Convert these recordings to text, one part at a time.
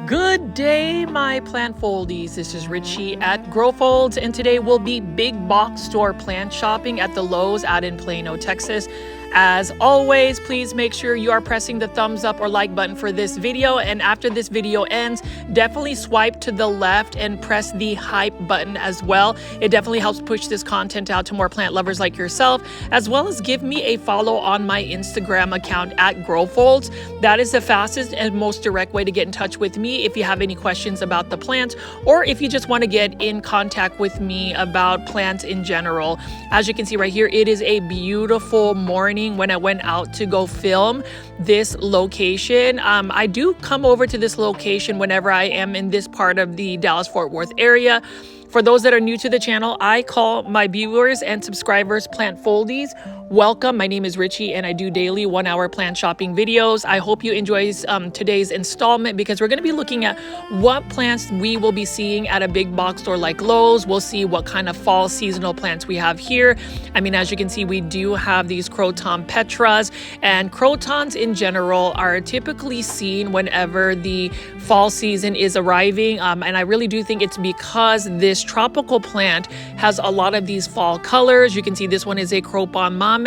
Good day, my plant foldies. This is Richie at Grow Folds, and today we'll be big box store plant shopping at the Lowe's out in Plano, Texas. As always, please make sure you are pressing the thumbs up or like button for this video, and after this video ends, definitely swipe to the left and press the hype button as well. It definitely helps push this content out to more plant lovers like yourself, as well as give me a follow on my Instagram account at Grow Folds. That is the fastest and most direct way to get in touch with me if you have any questions about the plant, or if you just want to get in contact with me about plants in general. As you can see right here, it is a beautiful morning when I went out to go film this location. I do come over to this location whenever I am in this part of the Dallas-Fort Worth area. For those that are new to the channel, I call my viewers and subscribers plant foldies. Welcome, my name is Richie and I do daily 1-hour plant shopping videos. I hope you enjoy today's installment because we're going to be looking at what plants we will be seeing at a big box store like Lowe's. We'll see what kind of fall seasonal plants we have here. I mean, as you can see, we do have these Croton petras, and crotons in general are typically seen whenever the fall season is arriving. And I really do think it's because this tropical plant has a lot of these fall colors. You can see this one is a Croton mame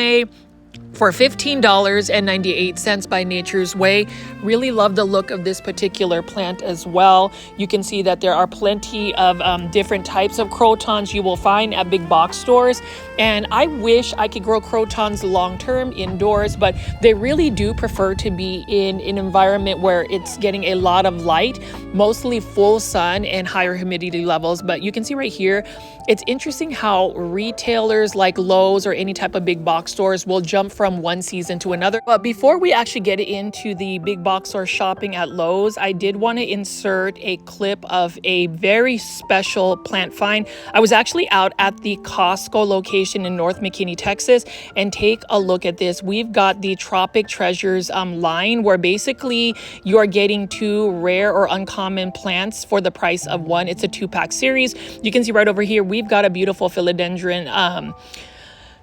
for $15.98 by Nature's Way. Really love the look of this particular plant as well. You can see that there are plenty of different types of crotons you will find at big box stores. And I wish I could grow crotons long-term indoors, but they really do prefer to be in an environment where it's getting a lot of light, mostly full sun and higher humidity levels. But you can see right here, it's interesting how retailers like Lowe's or any type of big box stores will jump from one season to another. But before we actually get into the big box store shopping at Lowe's, I did want to insert a clip of a very special plant find. I was actually out at the Costco location in North McKinney, Texas, and take a look at this. We've got the Tropic Treasures line, where basically you are getting 2 rare or uncommon plants for the price of 1. It's a 2-pack series. You can see right over here, we've got a beautiful philodendron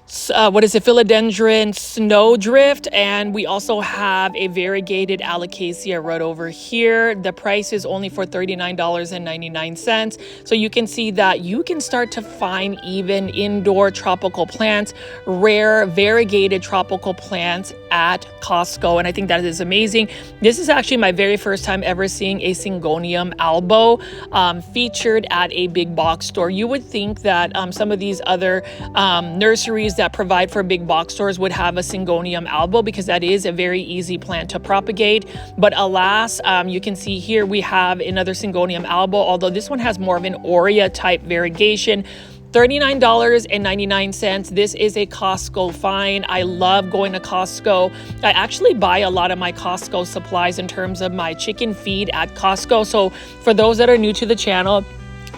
philodendron snowdrift, and we also have a variegated alocasia right over here. The price is only for $39.99. So you can see that you can start to find even indoor tropical plants, rare variegated tropical plants at Costco, and I think that is amazing. This is actually my very first time ever seeing a Syngonium albo featured at a big box store. You would think that some of these other nurseries that provide for big box stores would have a Syngonium albo, because that is a very easy plant to propagate. But alas, you can see here we have another Syngonium albo, although this one has more of an Aurea type variegation. $39.99. This is a Costco find. I love going to Costco. I actually buy a lot of my Costco supplies in terms of my chicken feed at Costco. So for those that are new to the channel,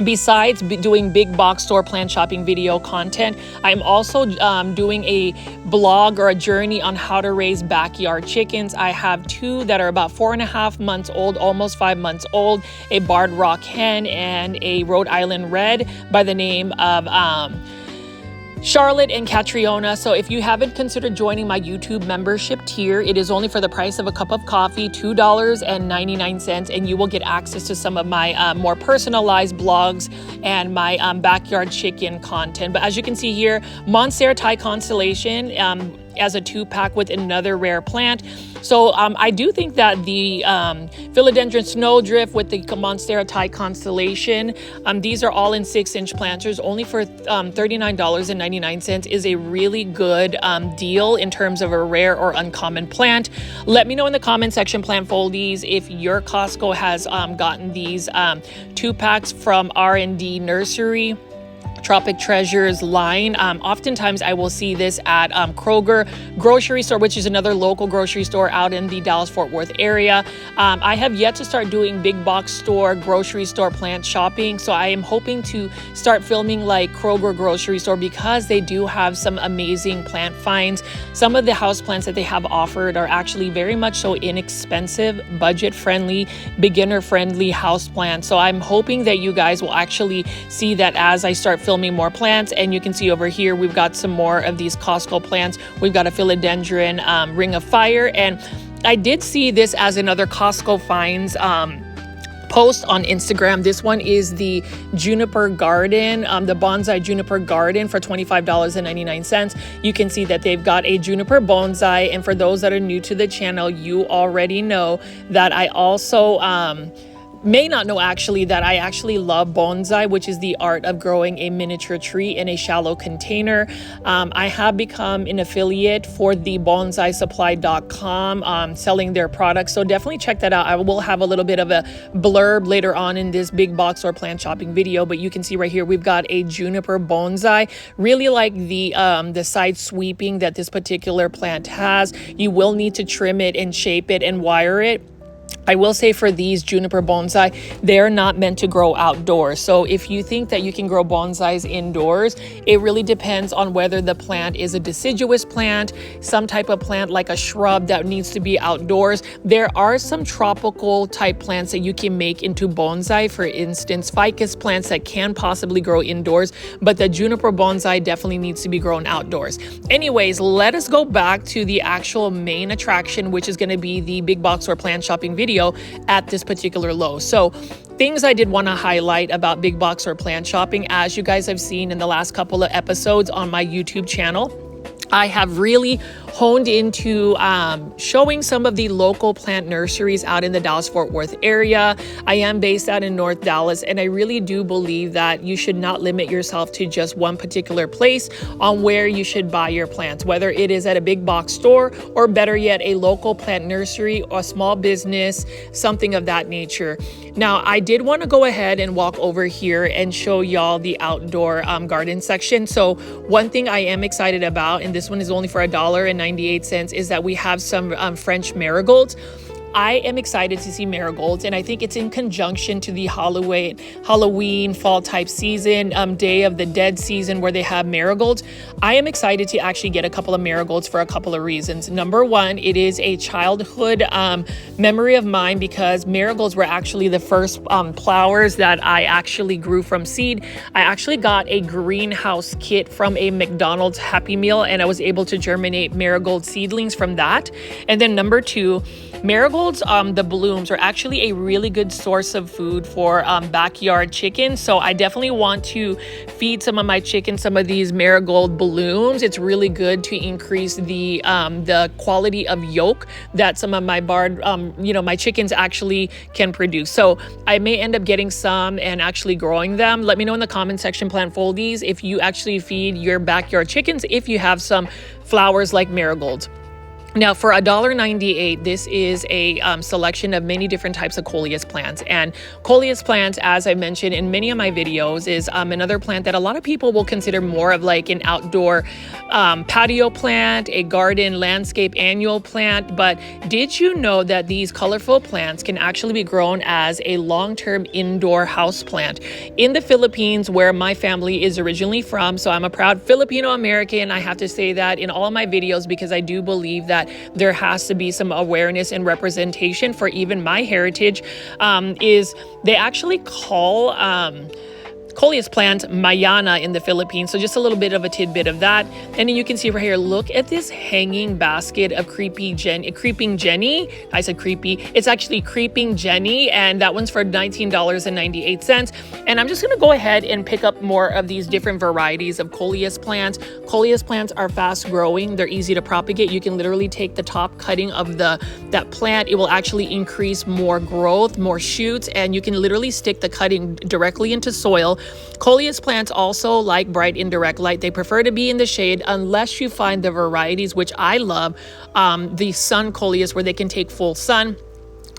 besides doing big box store plant shopping video content, I'm also doing a blog or a journey on how to raise backyard chickens. I have 2 that are about 4.5 months old, almost 5 months old, a barred rock hen and a Rhode Island red by the name of Charlotte and Catriona. So if you haven't considered joining my YouTube membership tier, it is only for the price of a cup of coffee, $2.99, and you will get access to some of my more personalized blogs and my backyard chicken content. But as you can see here, Monstera Thai Constellation as a 2-pack with another rare plant. So I do think that the philodendron snowdrift with the Monstera Thai Constellation, these are all in 6-inch planters, only for $39.99 is a really good deal in terms of a rare or uncommon plant. Let me know in the comment section, plant foldies, if your Costco has gotten these 2-packs from R&D Nursery Tropic Treasures line. Oftentimes I will see this at Kroger grocery store, which is another local grocery store out in the Dallas-Fort Worth area. I have yet to start doing big box store, grocery store plant shopping. So I am hoping to start filming like Kroger grocery store, because they do have some amazing plant finds. Some of the house plants that they have offered are actually very much so inexpensive, budget friendly, beginner friendly house plants. So I'm hoping that you guys will actually see that as I start filming more plants. And you can see over here, we've got some more of these Costco plants. We've got a philodendron ring of fire. And I did see this as another Costco finds post on Instagram. This one is the Juniper Garden, the Bonsai Juniper Garden for $25.99. You can see that they've got a Juniper Bonsai. And for those that are new to the channel, you already know that I also may not know actually that I actually love bonsai, which is the art of growing a miniature tree in a shallow container. I have become an affiliate for the bonsaisupply.com, selling their products. So definitely check that out. I will have a little bit of a blurb later on in this big box or plant shopping video, but you can see right here, we've got a juniper bonsai. Really like the side sweeping that this particular plant has. You will need to trim it and shape it and wire it. I will say for these juniper bonsai, they're not meant to grow outdoors. So if you think that you can grow bonsais indoors, it really depends on whether the plant is a deciduous plant, some type of plant like a shrub that needs to be outdoors. There are some tropical type plants that you can make into bonsai. For instance, ficus plants that can possibly grow indoors, but the juniper bonsai definitely needs to be grown outdoors. Anyways, let us go back to the actual main attraction, which is going to be the big box or plant shopping video at this particular Lowe. So things I did want to highlight about big box or plant shopping, as you guys have seen in the last couple of episodes on my YouTube channel, I have really honed into showing some of the local plant nurseries out in the Dallas-Fort Worth area. I am based out in North Dallas, and I really do believe that you should not limit yourself to just one particular place on where you should buy your plants, whether it is at a big box store or better yet, a local plant nursery or a small business, something of that nature. Now, I did want to go ahead and walk over here and show y'all the outdoor garden section. So one thing I am excited about, and this one is only for $1.98, is that we have some French marigolds. I am excited to see marigolds, and I think it's in conjunction to the Halloween fall type season, Day of the Dead season, where they have marigolds. I am excited to actually get a couple of marigolds for a couple of reasons. Number one, it is a childhood memory of mine, because marigolds were actually the first flowers that I actually grew from seed. I actually got a greenhouse kit from a McDonald's Happy Meal, and I was able to germinate marigold seedlings from that. And then number two, marigolds, the blooms, are actually a really good source of food for backyard chickens. So I definitely want to feed some of my chickens some of these marigold blooms. It's really good to increase the quality of yolk that some of my my chickens actually can produce. So I may end up getting some and actually growing them. Let me know in the comment section, plant foldies, if you actually feed your backyard chickens, if you have some flowers like marigolds. Now, for $1.98, this is a selection of many different types of coleus plants. And coleus plants, as I mentioned in many of my videos, is another plant that a lot of people will consider more of like an outdoor patio plant, a garden landscape annual plant. But did you know that these colorful plants can actually be grown as a long-term indoor house plant? In the Philippines, where my family is originally from, so I'm a proud Filipino American, I have to say that in all of my videos, because I do believe that there has to be some awareness and representation for even my heritage, is they actually call coleus plant mayana in the Philippines. So just a little bit of a tidbit of that. And then you can see right here, look at this hanging basket of creeping Jenny. I said creepy. It's actually creeping Jenny, and that one's for $19.98. And I'm just going to go ahead and pick up more of these different varieties of coleus plants. Coleus plants are fast growing. They're easy to propagate. You can literally take the top cutting of that plant. It will actually increase more growth, more shoots, and you can literally stick the cutting directly into soil. Coleus plants also like bright indirect light. They prefer to be in the shade unless you find the varieties, which I love, the sun coleus, where they can take full sun.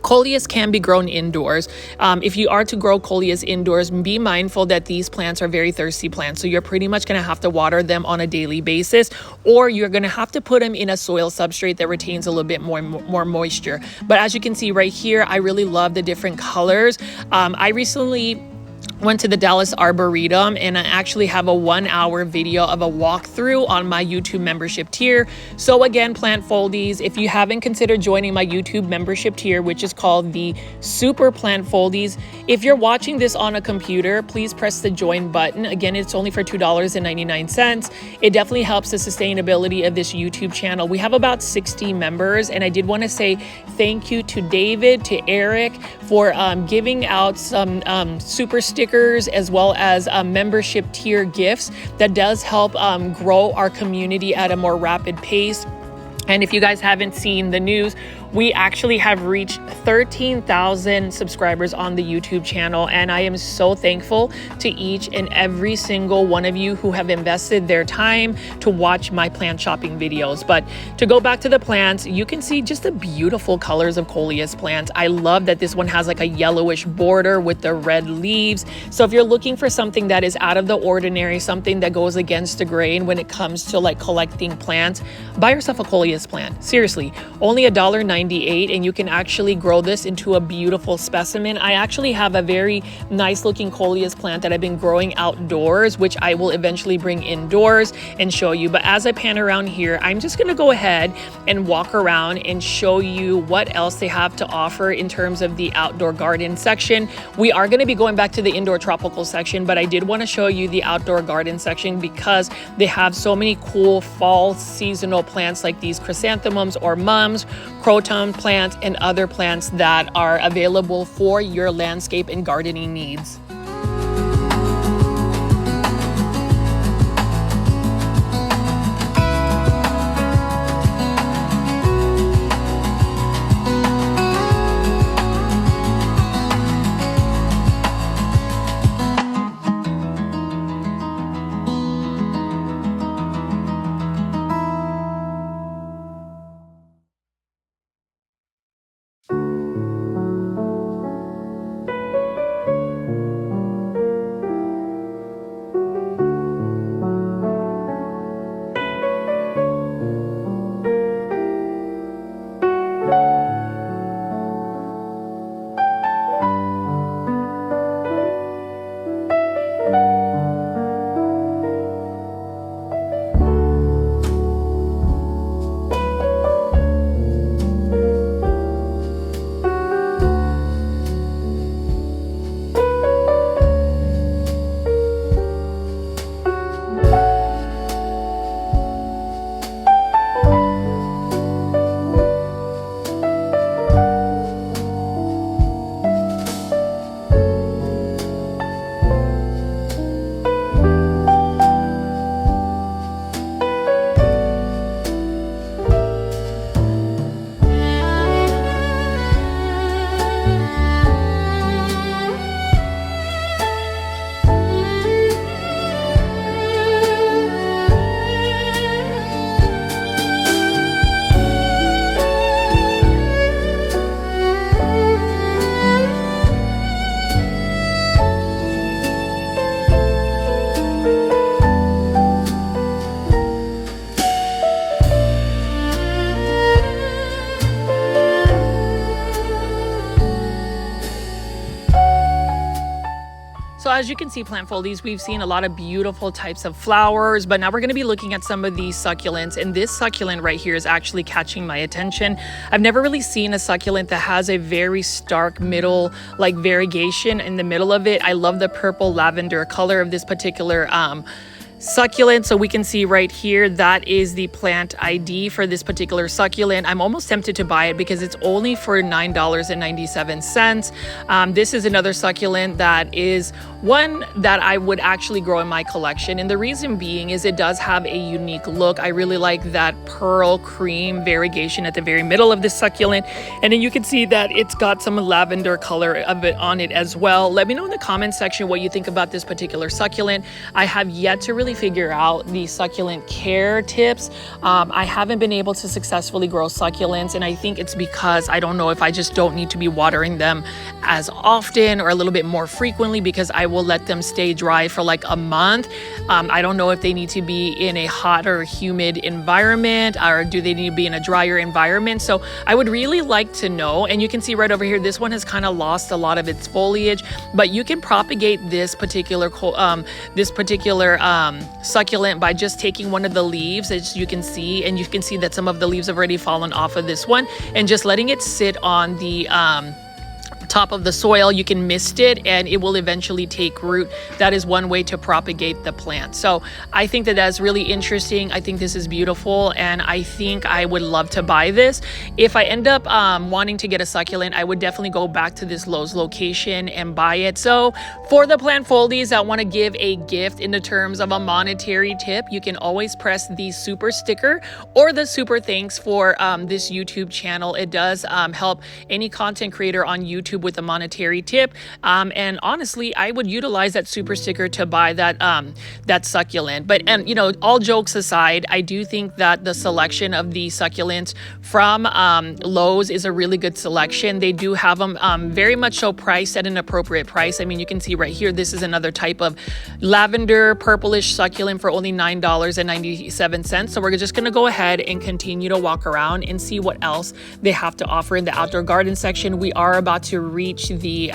Coleus can be grown indoors. If you are to grow coleus indoors, be mindful that these plants are very thirsty plants. So you're pretty much going to have to water them on a daily basis, or you're going to have to put them in a soil substrate that retains a little bit more moisture. But as you can see right here, I really love the different colors. I recently went to the Dallas Arboretum, and I actually have a 1-hour video of a walkthrough on my YouTube membership tier. So again, plant foldies, if you haven't considered joining my YouTube membership tier, which is called the Super Plant Foldies, if you're watching this on a computer, please press the join button. Again, it's only for $2.99. It definitely helps the sustainability of this YouTube channel. We have about 60 members, and I did want to say thank you to David, to Eric, for giving out some super stickers as well as membership tier gifts. That does help grow our community at a more rapid pace. And if you guys haven't seen the news, we actually have reached 13,000 subscribers on the YouTube channel, and I am so thankful to each and every single one of you who have invested their time to watch my plant shopping videos. But to go back to the plants, you can see just the beautiful colors of coleus plants. I love that this one has like a yellowish border with the red leaves. So if you're looking for something that is out of the ordinary, something that goes against the grain when it comes to like collecting plants, buy yourself a coleus plant. Seriously, only $1.98, and you can actually grow this into a beautiful specimen. I actually have a very nice looking coleus plant that I've been growing outdoors, which I will eventually bring indoors and show you. But as I pan around here, I'm just gonna go ahead and walk around and show you what else they have to offer in terms of the outdoor garden section. We are gonna be going back to the indoor tropical section, but I did wanna show you the outdoor garden section because they have so many cool fall seasonal plants like these chrysanthemums or mums, croton plants, and other plants that are available for your landscape and gardening needs. So as you can see, plant foldies, we've seen a lot of beautiful types of flowers, but now we're going to be looking at some of these succulents, and this succulent right here is actually catching my attention. I've never really seen a succulent that has a very stark middle, like variegation in the middle of it. I love the purple lavender color of this particular succulent. So we can see right here, that is the plant ID for this particular succulent. I'm almost tempted to buy it because it's only for $9.97. This is another succulent that is one that I would actually grow in my collection. And the reason being is it does have a unique look. I really like that pearl cream variegation at the very middle of this succulent. And then you can see that it's got some lavender color of it on it as well. Let me know in the comment section what you think about this particular succulent. I have yet to really really figure out the succulent care tips. I haven't been able to successfully grow succulents, and I think it's because I don't know if I just don't need to be watering them as often or a little bit more frequently, because I will let them stay dry for like a month. I don't know if they need to be in a hot or humid environment, or do they need to be in a drier environment. So I would really like to know. And you can see right over here, this one has kind of lost a lot of its foliage, but you can propagate this particular succulent by just taking one of the leaves, as you can see, and you can see that some of the leaves have already fallen off of this one, and just letting it sit on the top of the soil. You can mist it and it will eventually take root. That is one way to propagate the plant. So I think that that's really interesting. I think this is beautiful, and I think I would love to buy this. If I end up wanting to get a succulent, I would definitely go back to this Lowe's location and buy it. So for the plant foldies that want to give a gift in the terms of a monetary tip, you can always press the super sticker or the super thanks for this YouTube channel. It does help any content creator on YouTube with a monetary tip, and honestly, I would utilize that super sticker to buy that succulent. But, and you know, all jokes aside, I do think that the selection of the succulents from Lowe's is a really good selection. They do have them very much so priced at an appropriate price. I mean, you can see right here, this is another type of lavender purplish succulent for only $9.97. So we're just going to go ahead and continue to walk around and see what else they have to offer in the outdoor garden section. We are about to reach the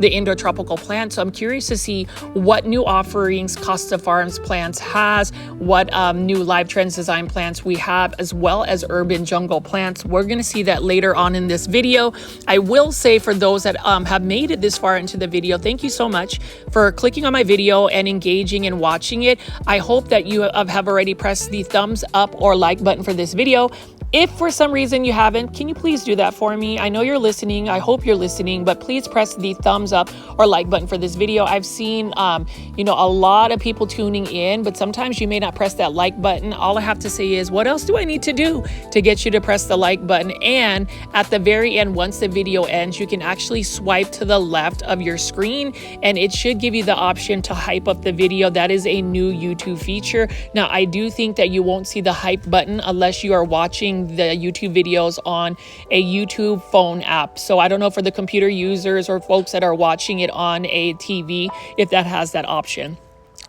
indoor tropical plant, so I'm curious to see what new offerings Costa Farms plants has, what new Live Trends design plants we have, as well as urban jungle plants. We're going to see that later on in this video. I will say, for those that have made it this far into the video, thank you so much for clicking on my video and engaging and watching it. I hope that you have already pressed the thumbs up or like button for this video. If for some reason you haven't, can you please do that for me? I know you're listening. I hope you're listening, but please press the thumbs up or like button for this video. I've seen, you know, a lot of people tuning in, but sometimes you may not press that like button. All I have to say is, what else do I need to do to get you to press the like button? And at the very end, once the video ends, you can actually swipe to the left of your screen and it should give you the option to hype up the video. That is a new YouTube feature. Now, I do think that you won't see the hype button unless you are watching the YouTube videos on a YouTube phone app. So I don't know for the computer users or folks that are watching it on a TV, if that has that option.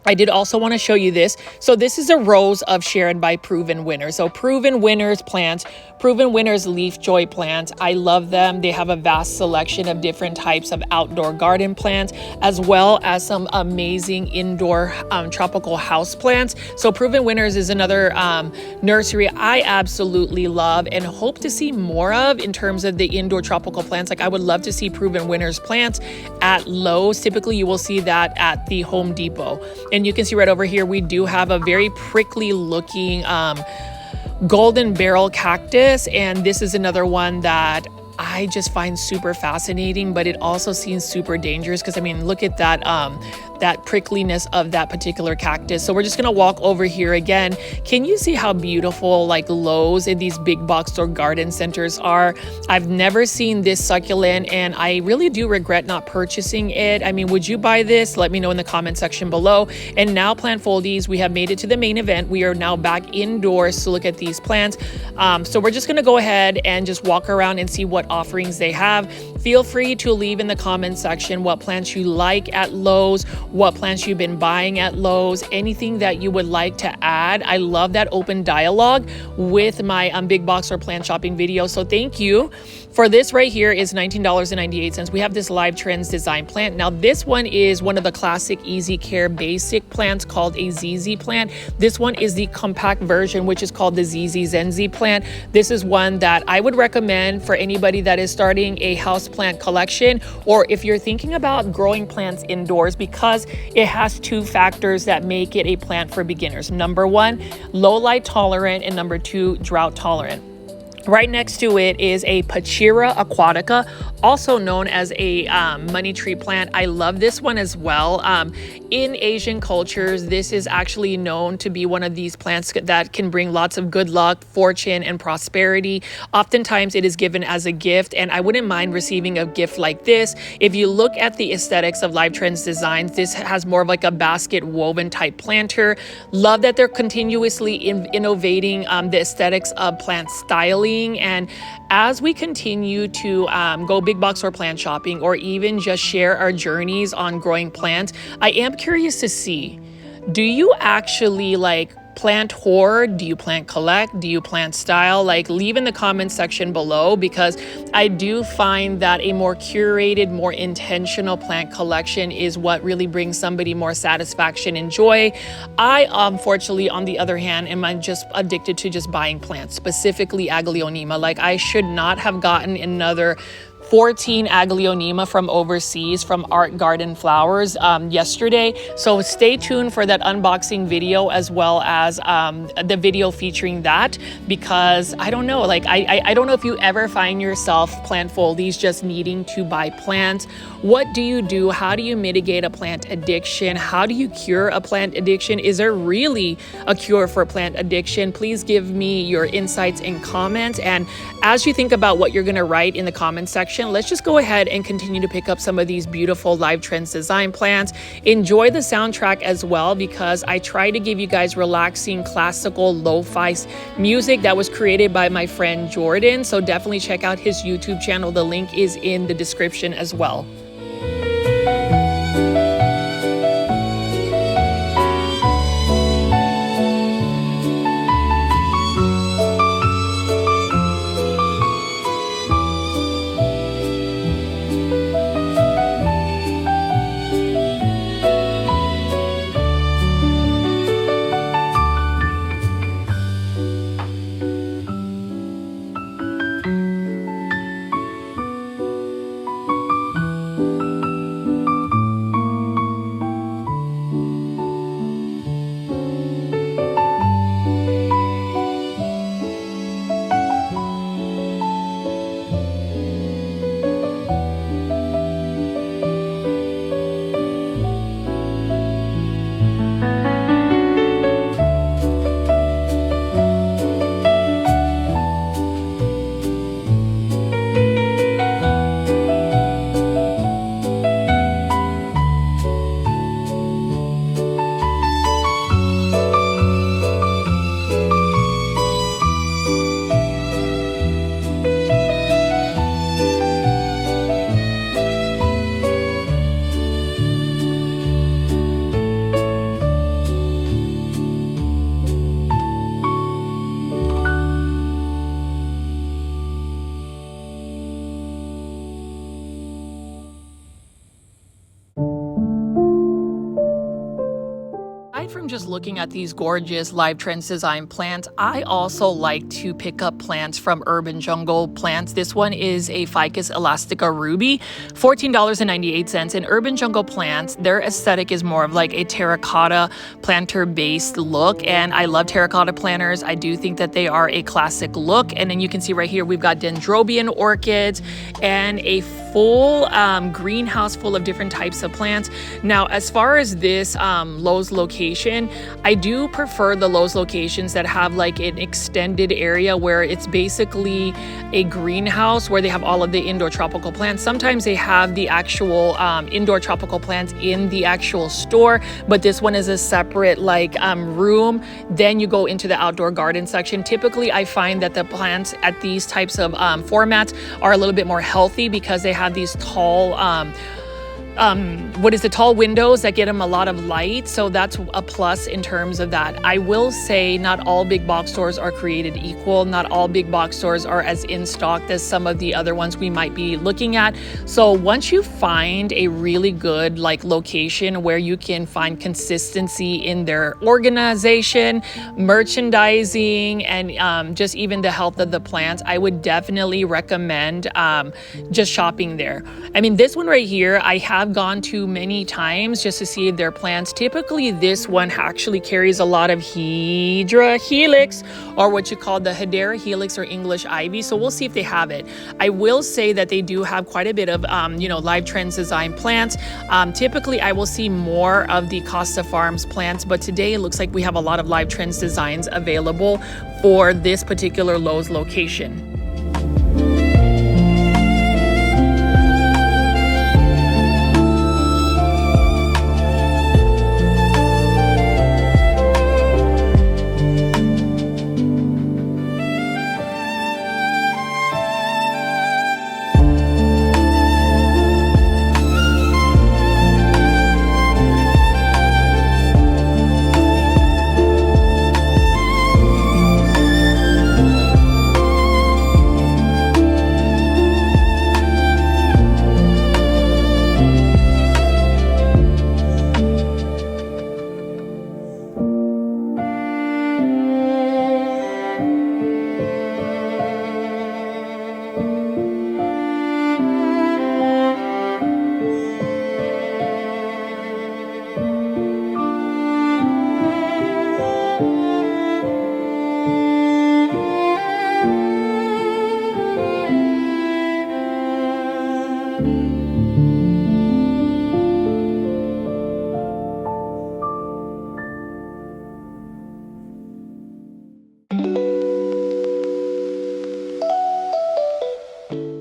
I did also want to show you this. So this is a rose of Sharon by Proven Winners. So Proven Winners plants, Proven Winners leaf joy plants. I love them. They have a vast selection of different types of outdoor garden plants, as well as some amazing indoor tropical house plants. So Proven Winners is another nursery I absolutely love and hope to see more of in terms of the indoor tropical plants. Like, I would love to see Proven Winners plants at Lowe's. Typically, you will see that at the Home Depot. And you can see right over here, we do have a very prickly looking golden barrel cactus. And this is another one that I just find super fascinating, but it also seems super dangerous because, I mean, look at that that prickliness of that particular cactus. So we're just gonna walk over here again. Can you see how beautiful like Lowe's in these big box store garden centers are? I've never seen this succulent and I really do regret not purchasing it. I mean, would you buy this? Let me know in the comment section below. And now, plant foldies, we have made it to the main event. We are now back indoors to look at these plants. So we're just gonna go ahead and just walk around and see what offerings they have. Feel free to leave in the comment section what plants you like at Lowe's, what plants you've been buying at Lowe's, anything that you would like to add. I love that open dialogue with my big box or plant shopping video. So thank you. For this right here is $19.98. We have this Live Trends design plant. Now this one is one of the classic Easy Care basic plants called a ZZ plant. This one is the compact version, which is called the ZZ Zenzi plant. This is one that I would recommend for anybody that is starting a house plant collection, or if you're thinking about growing plants indoors, because it has two factors that make it a plant for beginners. Number one, low light tolerant, and number two, drought tolerant. Right next to it is a Pachira aquatica, also known as a money tree plant. I love this one as well. In Asian cultures, this is actually known to be one of these plants that can bring lots of good luck, fortune, and prosperity. Oftentimes it is given as a gift, and I wouldn't mind receiving a gift like this. If you look at the aesthetics of Live Trends designs, this has more of like a basket woven type planter. Love that they're continuously innovating the aesthetics of plant styling. And as we continue to go big box or plant shopping, or even just share our journeys on growing plants, I am curious to see, do you actually like plant hoard? Do you plant collect? Do you plant style? Like, leave in the comment section below, because I do find that a more curated, more intentional plant collection is what really brings somebody more satisfaction and joy. I unfortunately, on the other hand, am just addicted to just buying plants, specifically Aglaonema. Like, I should not have gotten another 14 Aglaonema from overseas from Art Garden Flowers yesterday. So stay tuned for that unboxing video, as well as the video featuring that, because I don't know, like I don't know if you ever find yourself plant foldies just needing to buy plants. What do you do? How do you mitigate a plant addiction? How do you cure a plant addiction? Is there really a cure for plant addiction? Please give me your insights and comments. And as you think about what you're going to write in the comment section, let's just go ahead and continue to pick up some of these beautiful Live Trends design plants. Enjoy the soundtrack as well, because I try to give you guys relaxing classical lo-fi music that was created by my friend Jordan. So definitely check out his YouTube channel. The link is in the description as well. From just looking at these gorgeous Live Trends design plants, I also like to pick up plants from Urban Jungle Plants. This one is a Ficus elastica ruby, $14.98. And Urban Jungle Plants, their aesthetic is more of like a terracotta planter based look, and I love terracotta planters. I do think that they are a classic look. And then you can see right here we've got dendrobium orchids and a full greenhouse full of different types of plants. Now, as far as this Lowe's location, I do prefer the Lowe's locations that have like an extended area where it's basically a greenhouse where they have all of the indoor tropical plants. Sometimes they have the actual indoor tropical plants in the actual store, but this one is a separate like room. Then you go into the outdoor garden section. Typically, I find that the plants at these types of formats are a little bit more healthy because they have these tall tall windows that get them a lot of light. So that's a plus in terms of that. I will say not all big box stores are created equal. Not all big box stores are as in stock as some of the other ones we might be looking at. So once you find a really good like location where you can find consistency in their organization, merchandising, and just even the health of the plants, I would definitely recommend just shopping there. I mean, this one right here, I have have gone to many times just to see their plants. Typically, this one actually carries a lot of Hydra helix, or what you call the Hedera helix or English ivy. So we'll see if they have it. I will say that they do have quite a bit of, Live Trends design plants. Typically, I will see more of the Costa Farms plants, but today it looks like we have a lot of Live Trends designs available for this particular Lowe's location.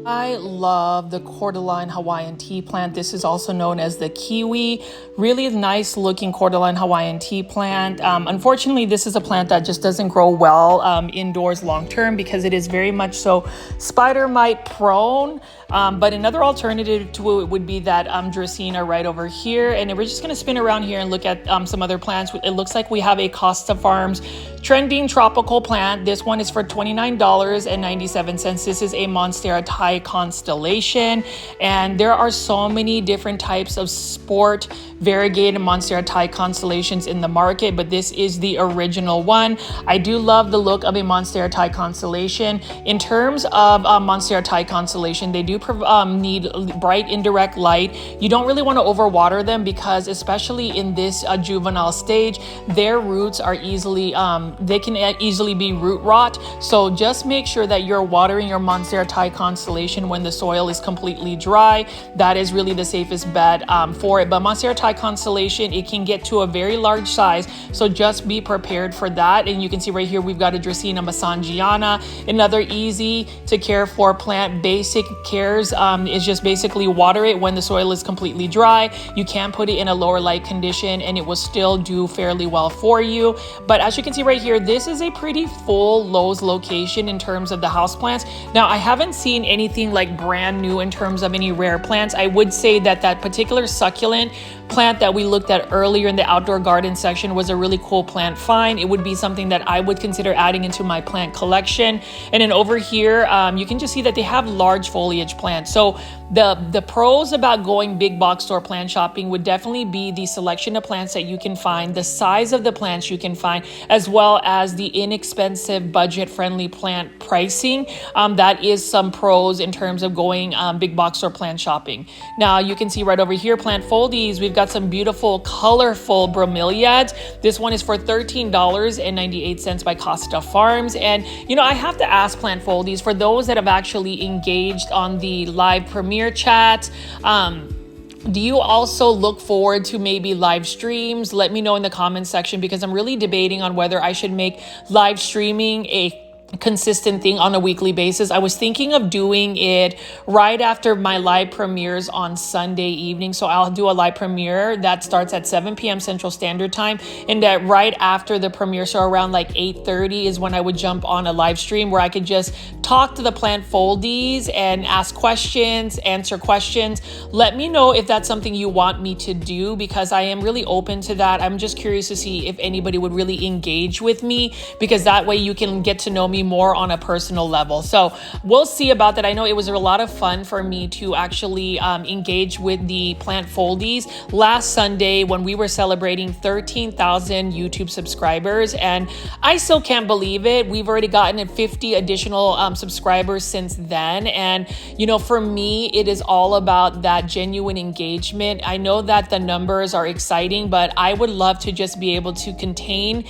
I love the cordyline Hawaiian tea plant. This is also known as the kiwi. Really nice looking cordyline Hawaiian tea plant. Unfortunately, this is a plant that just doesn't grow well indoors long term because it is very much so spider mite prone. But another alternative to it would be that Dracaena right over here. And we're just going to spin around here and look at some other plants. It looks like we have a Costa Farms trending tropical plant. This one is for $29.97. This is a Monstera Thai constellation. And there are so many different types of sport variegated Monstera Thai constellations in the market, but this is the original one. I do love the look of a Monstera Thai constellation. In terms of Monstera Thai constellation, they do need bright indirect light. You don't really want to overwater them because, especially in this juvenile stage, their roots are easily they can easily be root rot. So just make sure that you're watering your Monstera Thai constellation when the soil is completely dry. That is really the safest bet for it. But Monstera Thai constellation, it can get to a very large size, so just be prepared for that. And you can see right here we've got a Dracaena Masangiana, another easy to care for plant. Basic cares is just basically water it when the soil is completely dry. You can put it in a lower light condition and it will still do fairly well for you. But as you can see right here, this is a pretty full Lowe's location in terms of the houseplants. Now, I haven't seen anything like brand new in terms of any rare plants. I would say that that particular succulent plant that we looked at earlier in the outdoor garden section was a really cool plant find. It would be something that I would consider adding into my plant collection. And then over here, you can just see that they have large foliage plants. So the pros about going big box store plant shopping would definitely be the selection of plants that you can find, the size of the plants you can find, as well as the inexpensive budget-friendly plant pricing. That is some pros in terms of going big box store plant shopping. Now you can see right over here, plant foldies. We've got some beautiful, colorful bromeliads. This one is for $13.98 by Costa Farms. And I have to ask plant foldies, for those that have actually engaged on the live premiere chat, do you also look forward to maybe live streams? Let me know in the comments section, because I'm really debating on whether I should make live streaming a consistent thing on a weekly basis. I was thinking of doing it right after my live premieres on Sunday evening. So I'll do a live premiere that starts at 7 p.m. Central Standard Time, and that right after the premiere, so around like 8:30 is when I would jump on a live stream where I could just talk to the plant foldies and ask questions, answer questions. Let me know if that's something you want me to do, because I am really open to that. I'm just curious to see if anybody would really engage with me, because that way you can get to know me me more on a personal level. So we'll see about that. I know it was a lot of fun for me to actually engage with the plant foldies last Sunday when we were celebrating 13,000 YouTube subscribers, and I still can't believe it. We've already gotten 50 additional subscribers since then, and you know, for me, it is all about that genuine engagement. I know that the numbers are exciting, but I would love to just be able to contain,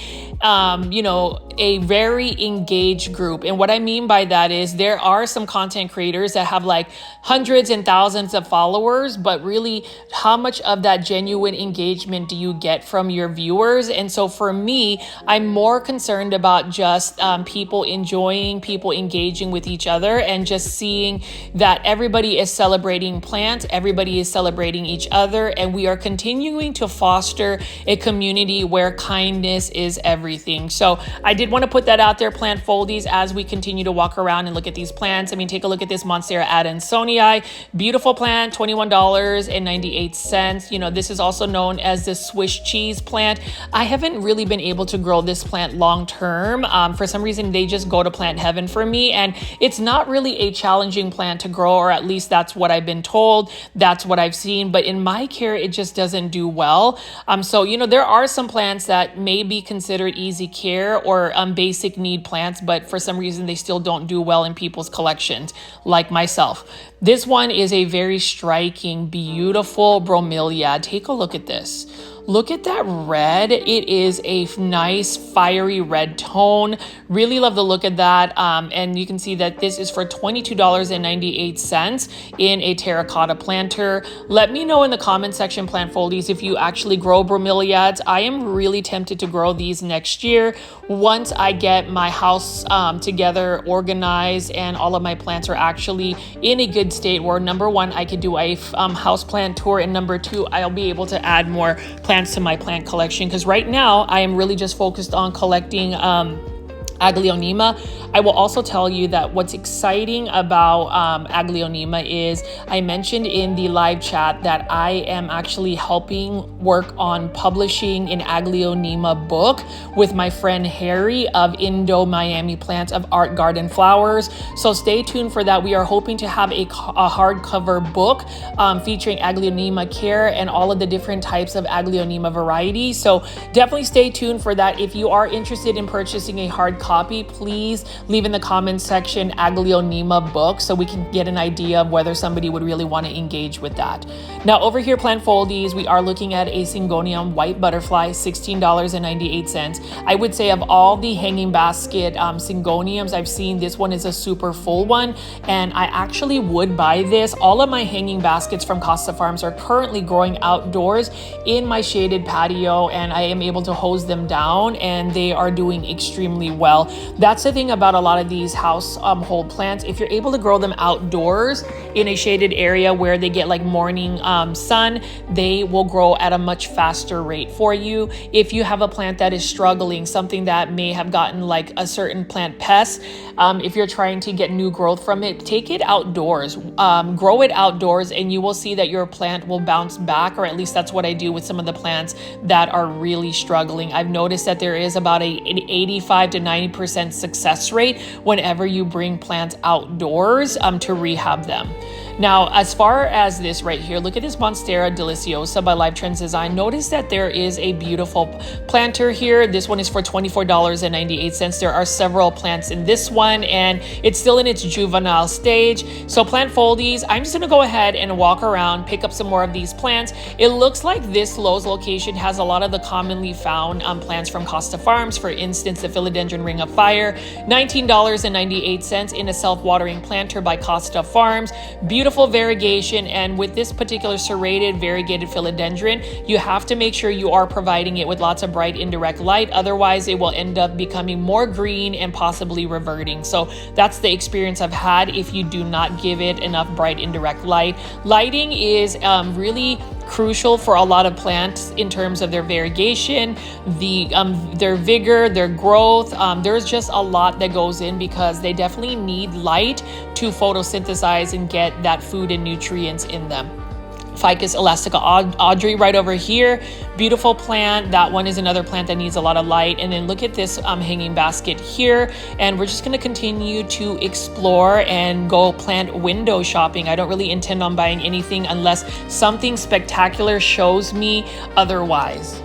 you know, a very engaged group. And what I mean by that is there are some content creators that have like hundreds and thousands of followers, but really how much of that genuine engagement do you get from your viewers? And so for me, I'm more concerned about just people enjoying, people engaging with each other, and just seeing that everybody is celebrating plants, everybody is celebrating each other, and we are continuing to foster a community where kindness is everything. So I did want to put that out there, plant foldies, as we continue to walk around and look at these plants. I mean, take a look at this Monstera adansonii, beautiful plant, $21.98. You know, this is also known as the Swiss cheese plant. I haven't really been able to grow this plant long term. For some reason, they just go to plant heaven for me, and it's not really a challenging plant to grow, or at least that's what I've been told. That's what I've seen, but in my care, it just doesn't do well. So, you know, there are some plants that may be considered easy care or basic need plants, but for some reason, they still don't do well in people's collections, like myself. This one is a very striking, beautiful bromeliad. Take a look at this. Look at that red. It is a nice fiery red tone. Really love the look of that. And you can see that this is for $22.98 in a terracotta planter. Let me know in the comment section, plant foldies, if you actually grow bromeliads. I am really tempted to grow these next year once I get my house together, organized, and all of my plants are actually in a good state where, number one, I could do a house plant tour, and number two, I'll be able to add more plants to my plant collection, because right now I am really just focused on collecting Aglaonema. I will also tell you that what's exciting about Aglaonema is I mentioned in the live chat that I am actually helping work on publishing an Aglaonema book with my friend Harry of Indo Miami Plants of Art Garden Flowers. So stay tuned for that. We are hoping to have a hardcover book featuring Aglaonema care and all of the different types of Aglaonema varieties. So definitely stay tuned for that. If you are interested in purchasing a hard copy, please leave in the comments section Aglaonema book so we can get an idea of whether somebody would really want to engage with that. Now over here, plant foldies, we are looking at a Syngonium white butterfly, $16.98. I would say of all the hanging basket Syngoniums I've seen, this one is a super full one, and I actually would buy this. All of my hanging baskets from Costa Farms are currently growing outdoors in my shaded patio, and I am able to hose them down, and they are doing extremely well. That's the thing about a lot of these household plants. If you're able to grow them outdoors in a shaded area where they get like morning sun, they will grow at a much faster rate for you. If you have a plant that is struggling, something that may have gotten like a certain plant pest, if you're trying to get new growth from it, take it outdoors, grow it outdoors, and you will see that your plant will bounce back, or at least that's what I do with some of the plants that are really struggling. I've noticed that there is about an 85 to 90% success rate whenever you bring plants outdoors to rehab them. Now, as far as this right here, look at this Monstera deliciosa by Live Trends Design. Notice that there is a beautiful planter here. This one is for $24.98. There are several plants in this one, and it's still in its juvenile stage. So plant foldies, I'm just gonna go ahead and walk around, pick up some more of these plants. It looks like this Lowe's location has a lot of the commonly found plants from Costa Farms. For instance, the Philodendron Ring of Fire, $19.98 in a self-watering planter by Costa Farms. Beautiful variegation, and with this particular serrated variegated philodendron, you have to make sure you are providing it with lots of bright indirect light, otherwise it will end up becoming more green and possibly reverting. So that's the experience I've had if you do not give it enough bright indirect light. Lighting is really crucial for a lot of plants in terms of their variegation, their vigor, their growth. There's just a lot that goes in because they definitely need light to photosynthesize and get that food and nutrients in them. Ficus elastica Audrey right over here. Beautiful plant. That one is another plant that needs a lot of light. And then look at this hanging basket here. And we're just going to continue to explore and go plant window shopping. I don't really intend on buying anything unless something spectacular shows me otherwise.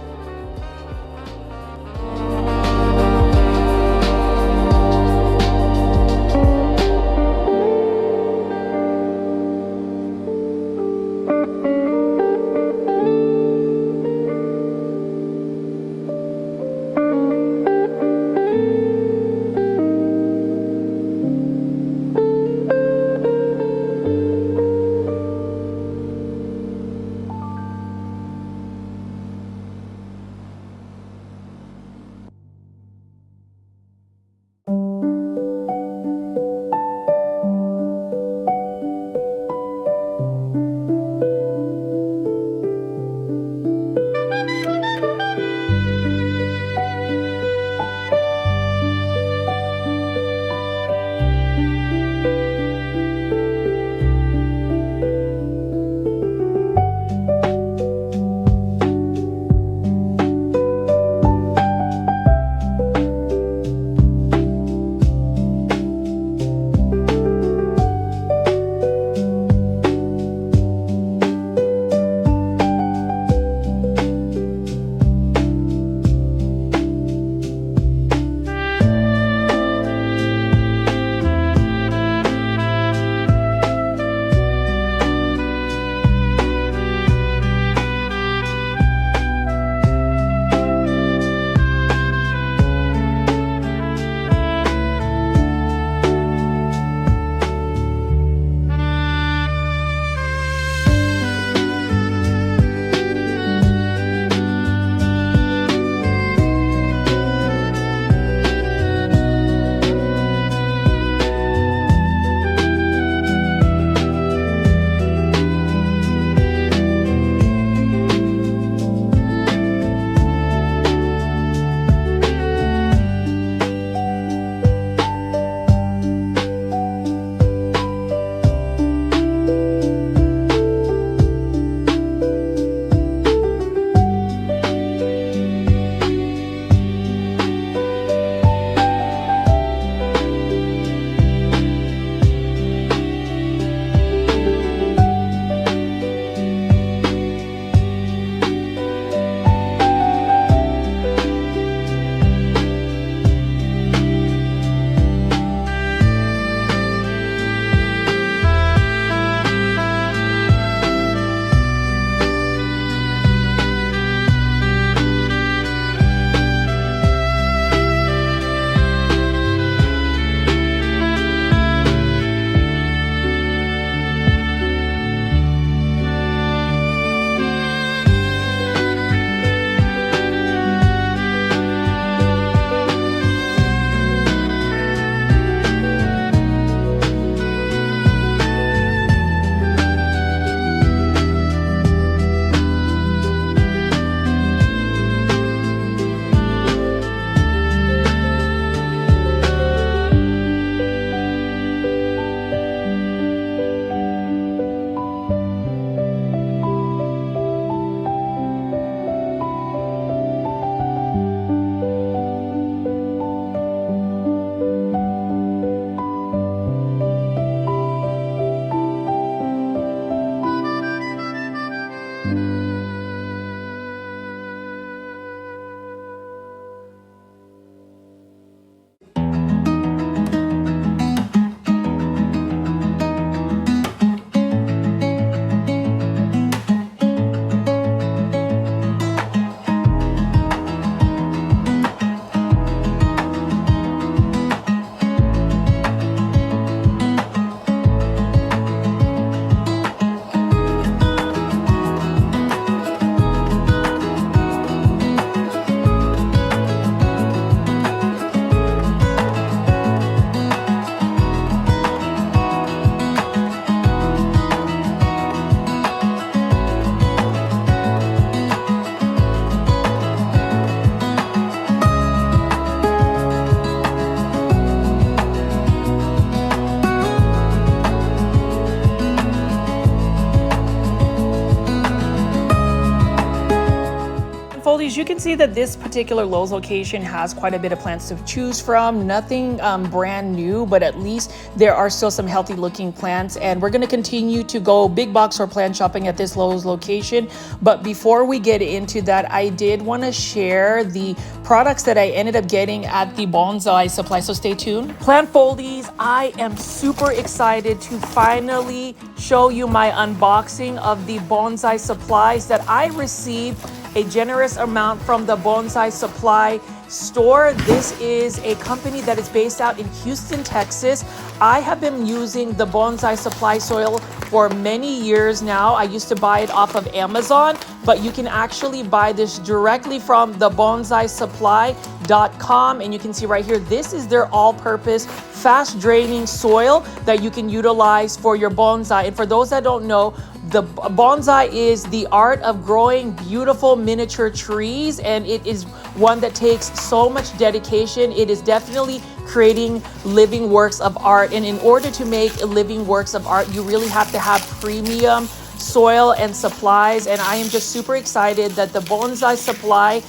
foliage, you can see that this particular Lowe's location has quite a bit of plants to choose from. Nothing brand new, but at least there are still some healthy looking plants, and we're going to continue to go big box or plant shopping at this Lowe's location. But before we get into that, I did want to share the products that I ended up getting at the Bonsai supply, so stay tuned. Plant foldies, I am super excited to finally show you my unboxing of the Bonsai supplies that I received a generous amount from the Bonsai supply store. This is a company that is based out in Houston, Texas. I have been using the Bonsai supply soil for many years now. I used to buy it off of Amazon, but you can actually buy this directly from the bonsaisupply.com. And you can see right here, this is their all-purpose fast draining soil that you can utilize for your bonsai. And for those that don't know, the bonsai is the art of growing beautiful miniature trees, and it is one that takes so much dedication. It is definitely creating living works of art, and in order to make living works of art, you really have to have premium soil and supplies. And I am just super excited that the Bonsai Supply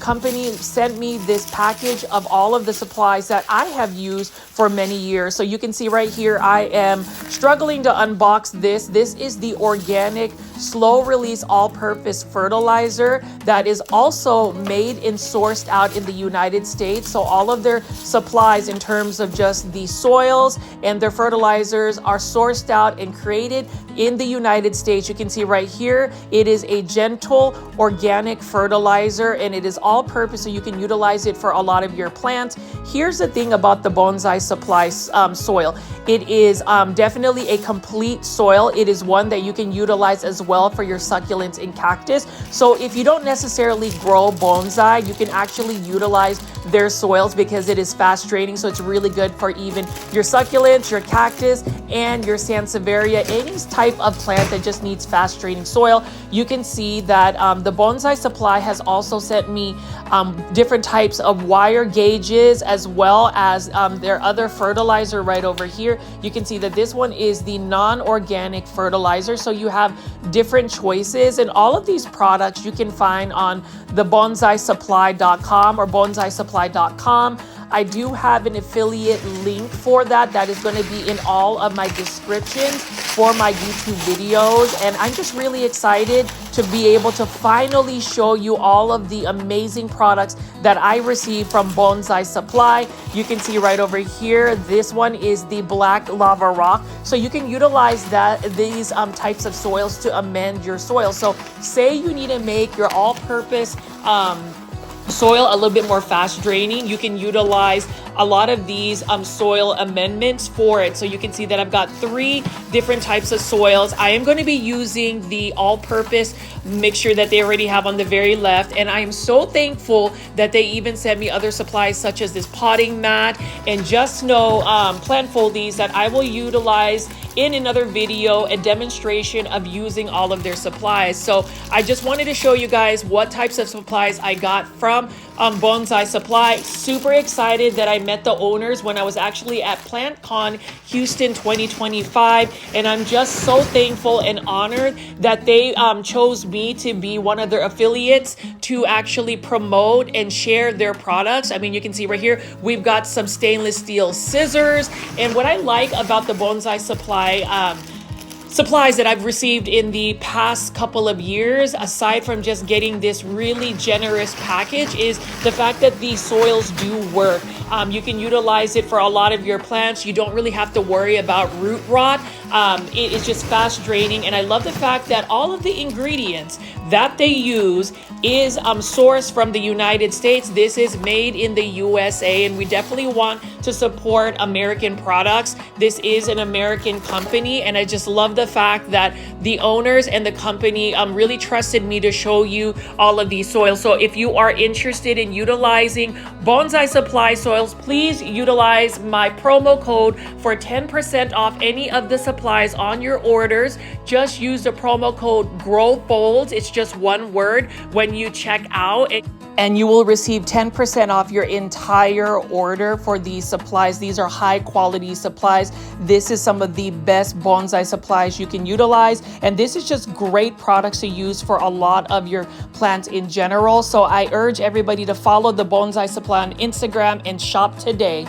company sent me this package of all of the supplies that I have used for many years. So you can see right here, I am struggling to unbox this. This is the organic slow release all-purpose fertilizer that is also made and sourced out in the United States. So all of their supplies in terms of just the soils and their fertilizers are sourced out and created in the United States. You can see right here, it is a gentle organic fertilizer, and it is all-purpose, so you can utilize it for a lot of your plants. Here's the thing about the Bonsai Supply soil. It is definitely a complete soil. It is one that you can utilize as well for your succulents and cactus. So if you don't necessarily grow bonsai, you can actually utilize their soils because it is fast draining. So it's really good for even your succulents, your cactus, and your sansevieria, any type of plant that just needs fast draining soil. You can see that the Bonsai Supply has also sent me different types of wire gauges, as well as their other fertilizer right over here. You can see that this one is the non-organic fertilizer. So you have different choices, and all of these products you can find on the bonsaisupply.com or bonsaisupply.com. I do have an affiliate link for that. That is going to be in all of my descriptions for my YouTube videos. And I'm just really excited to be able to finally show you all of the amazing products that I received from Bonsai Supply. You can see right over here, this one is the black lava rock. So you can utilize these types of soils to amend your soil. So say you need to make your all-purpose soil a little bit more fast draining, you can utilize a lot of these soil amendments for it. So you can see that I've got 3 different types of soils. I am going to be using the all-purpose mixture that they already have on the very left, and I am so thankful that they even sent me other supplies such as this potting mat. And just know, plant foldies, that I will utilize in another video a demonstration of using all of their supplies. So I just wanted to show you guys what types of supplies I got from Bonsai Supply. Super excited that I met the owners when I was actually at PlantCon Houston 2025, and I'm just so thankful and honored that they chose me to be one of their affiliates to actually promote and share their products. I mean, you can see right here, we've got some stainless steel scissors. And what I like about the Bonsai Supply supplies that I've received in the past couple of years, aside from just getting this really generous package, is the fact that these soils do work. You can utilize it for a lot of your plants. You don't really have to worry about root rot. It is just fast draining, and I love the fact that all of the ingredients that they use is sourced from the United States. This is made in the USA, and we definitely want to support American products. This is an American company, and I just love the fact that the owners and the company really trusted me to show you all of these soils. So if you are interested in utilizing Bonsai Supply soils, please utilize my promo code for 10% off any of the supplies on your orders. Just use the promo code GROWFOLDS. It's just one word when you check out. and you will receive 10% off your entire order for these supplies. These are high quality supplies. This is some of the best bonsai supplies you can utilize, and this is just great products to use for a lot of your plants in general. So I urge everybody to follow the Bonsai Supply on Instagram and shop today.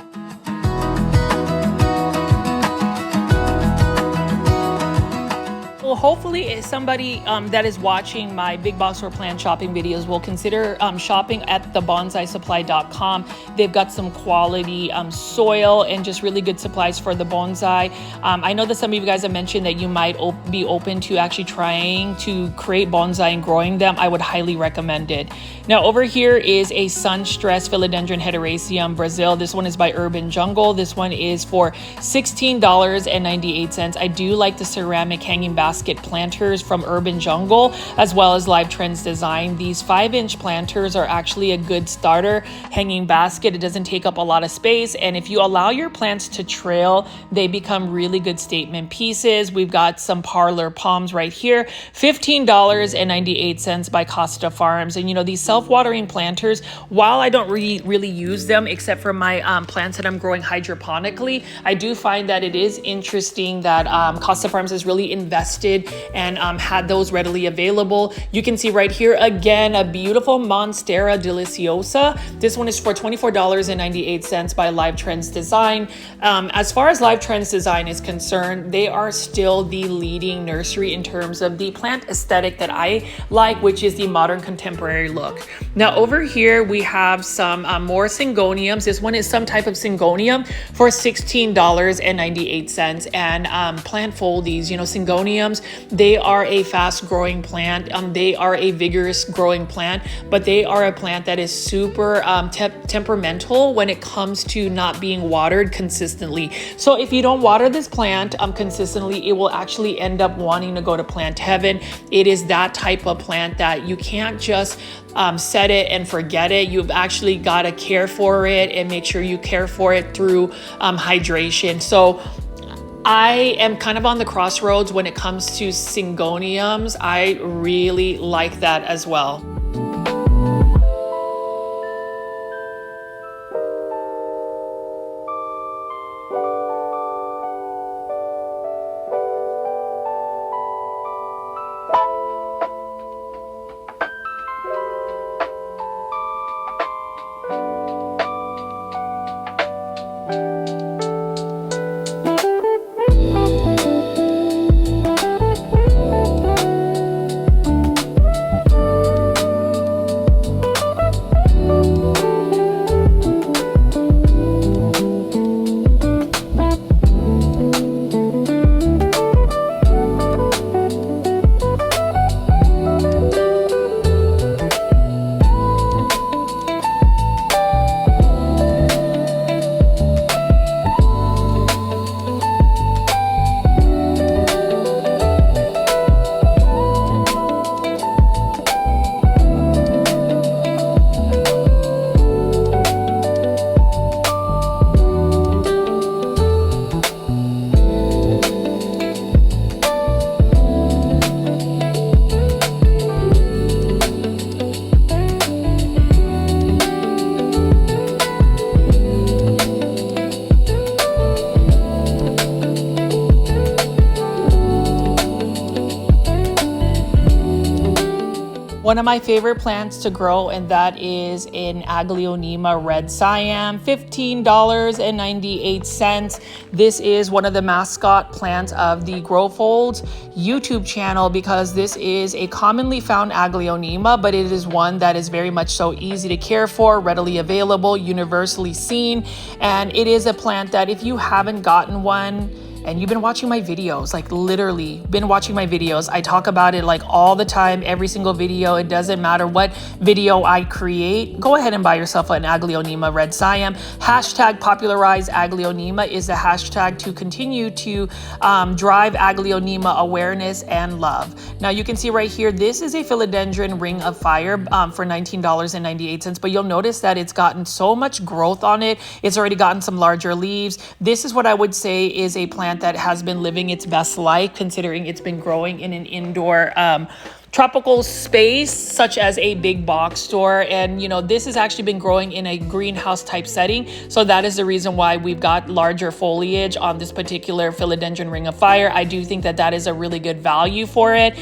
Well, hopefully somebody that is watching my big box store plant shopping videos will consider shopping at the bonsaisupply.com. They've got some quality soil and just really good supplies for the bonsai. I know that some of you guys have mentioned that you might be open to actually trying to create bonsai and growing them. I would highly recommend it. Now over here is a sun-stressed philodendron hederaceum Brazil. This one is by Urban Jungle. This one is for $16.98. I do like the ceramic hanging basket planters from Urban Jungle, as well as Live Trends Design. These 5-inch planters are actually a good starter hanging basket. It doesn't take up a lot of space, and if you allow your plants to trail, they become really good statement pieces. We've got some parlor palms right here, $15.98 by Costa Farms. And you know, these self-watering planters, while I don't really use them except for my plants that I'm growing hydroponically, I do find that it is interesting that Costa Farms has really invested and had those readily available. You can see right here again a beautiful Monstera deliciosa. This one is for $24.98 by Live Trends Design. As far as Live Trends Design is concerned, they are still the leading nursery in terms of the plant aesthetic that I like, which is the modern contemporary look. Now over here we have some more syngoniums. This one is some type of syngonium for $16.98, and plant foldies. You know, syngoniums, they are a fast growing plant. They are a vigorous growing plant, but they are a plant that is super temperamental when it comes to not being watered consistently. So if you don't water this plant consistently, it will actually end up wanting to go to plant heaven. It is that type of plant that you can't just set it and forget it. You've actually got to care for it and make sure you care for it through hydration. So I am kind of on the crossroads when it comes to syngoniums. I really like that as well. One of my favorite plants to grow, and that is an Aglaonema red Siam, $15.98. This is one of the mascot plants of the Grow Folds YouTube channel because this is a commonly found Aglaonema, but it is one that is very much so easy to care for, readily available, universally seen, and it is a plant that if you haven't gotten one, and you've been watching my videos, like literally been watching my videos, I talk about it like all the time, every single video. It doesn't matter what video I create. Go ahead and buy yourself an Aglaonema red Siam. Hashtag popularize Aglaonema is the hashtag to continue to drive Aglaonema awareness and love. Now you can see right here, this is a philodendron ring of fire for $19.98, but you'll notice that it's gotten so much growth on it. It's already gotten some larger leaves. This is what I would say is a plant that has been living its best life, considering it's been growing in an indoor tropical space such as a big box store. And this has actually been growing in a greenhouse type setting, so that is the reason why we've got larger foliage on this particular philodendron ring of fire. I do think that that is a really good value for it.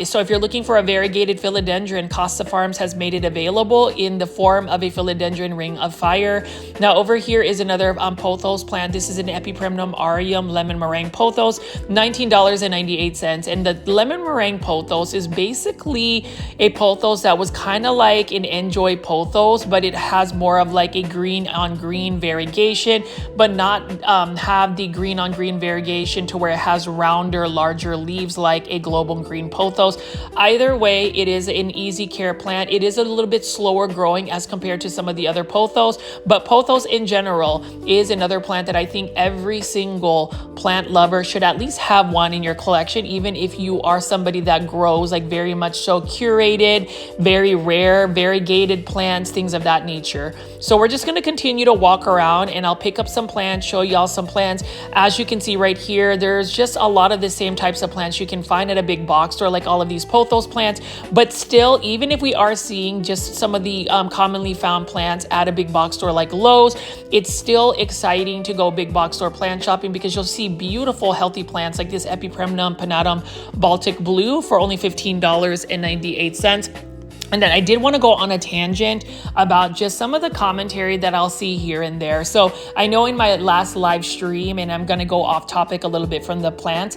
So if you're looking for a variegated philodendron, Costa Farms has made it available in the form of a philodendron ring of fire. Now over here is another pothos plant. This is an Epipremnum aureum lemon meringue pothos, $19.98. And the lemon meringue pothos is basically a pothos that was kind of like an enjoy pothos, but it has more of like a green on green variegation, but not have the green on green variegation to where it has rounder, larger leaves like a global green pothos. Either way, it is an easy care plant. It is a little bit slower growing as compared to some of the other pothos, but pothos in general is another plant that I think every single plant lover should at least have one in your collection, even if you are somebody that grows like very much so curated, very rare, variegated plants, things of that nature. So we're just going to continue to walk around and I'll pick up some plants, show y'all some plants. As you can see right here, there's just a lot of the same types of plants you can find at a big box store, like all of these pothos plants. But still, even if we are seeing just some of the commonly found plants at a big box store like Lowe's, it's still exciting to go big box store plant shopping because you'll see beautiful healthy plants like this Epipremnum pinnatum Baltic blue for only $15.98. And then I did want to go on a tangent about just some of the commentary that I'll see here and there. So I know in my last live stream, and I'm going to go off topic a little bit from the plants,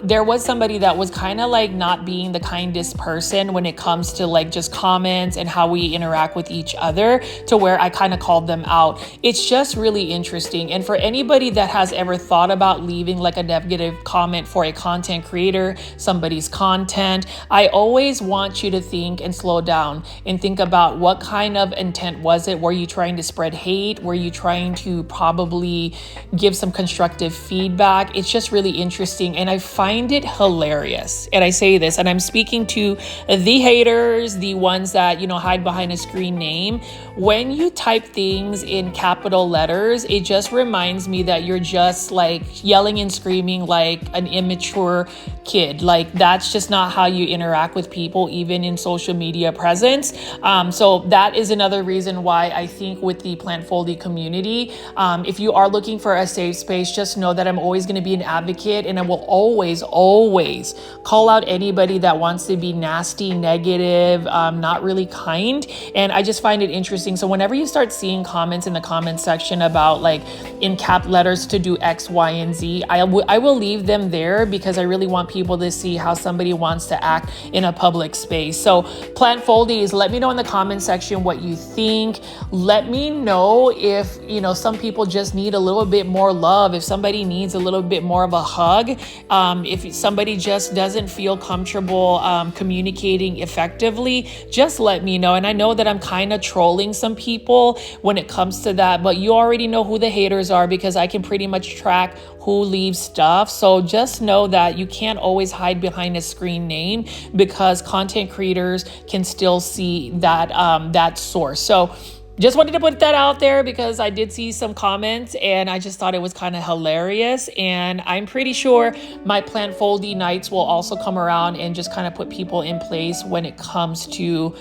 there was somebody that was kind of like not being the kindest person when it comes to like just comments and how we interact with each other, to where I kind of called them out. It's just really interesting. And for anybody that has ever thought about leaving like a negative comment for a content creator, somebody's content, I always want you to think and slow down and think about what kind of intent was it. Were you trying to spread hate? Were you trying to probably give some constructive feedback? It's just really interesting, and I find it hilarious. And I say this, and I'm speaking to the haters, the ones that hide behind a screen name. When you type things in capital letters, it just reminds me that you're just like yelling and screaming like an immature kid. Like that's just not how you interact with people, even in social media presence. So that is another reason why I think with the Plantfoldy community, if you are looking for a safe space, just know that I'm always going to be an advocate, and I will always call out anybody that wants to be nasty, negative, not really kind. And I just find it interesting. So whenever you start seeing comments in the comment section about like in cap letters to do X, Y, and Z, I will leave them there because I really want people to see how somebody wants to act in a public space. So Plantfoldies, let me know in the comment section what you think. Let me know if some people just need a little bit more love, if somebody needs a little bit more of a hug, if somebody just doesn't feel comfortable communicating effectively, just let me know. And I know that I'm kind of trolling some people when it comes to that, but you already know who the haters are because I can pretty much track who leaves stuff. So just know that you can't always hide behind a screen name because content creators can still see that source. So just wanted to put that out there because I did see some comments and I just thought it was kind of hilarious. And I'm pretty sure my Plantfoldy nights will also come around and just kind of put people in place when it comes to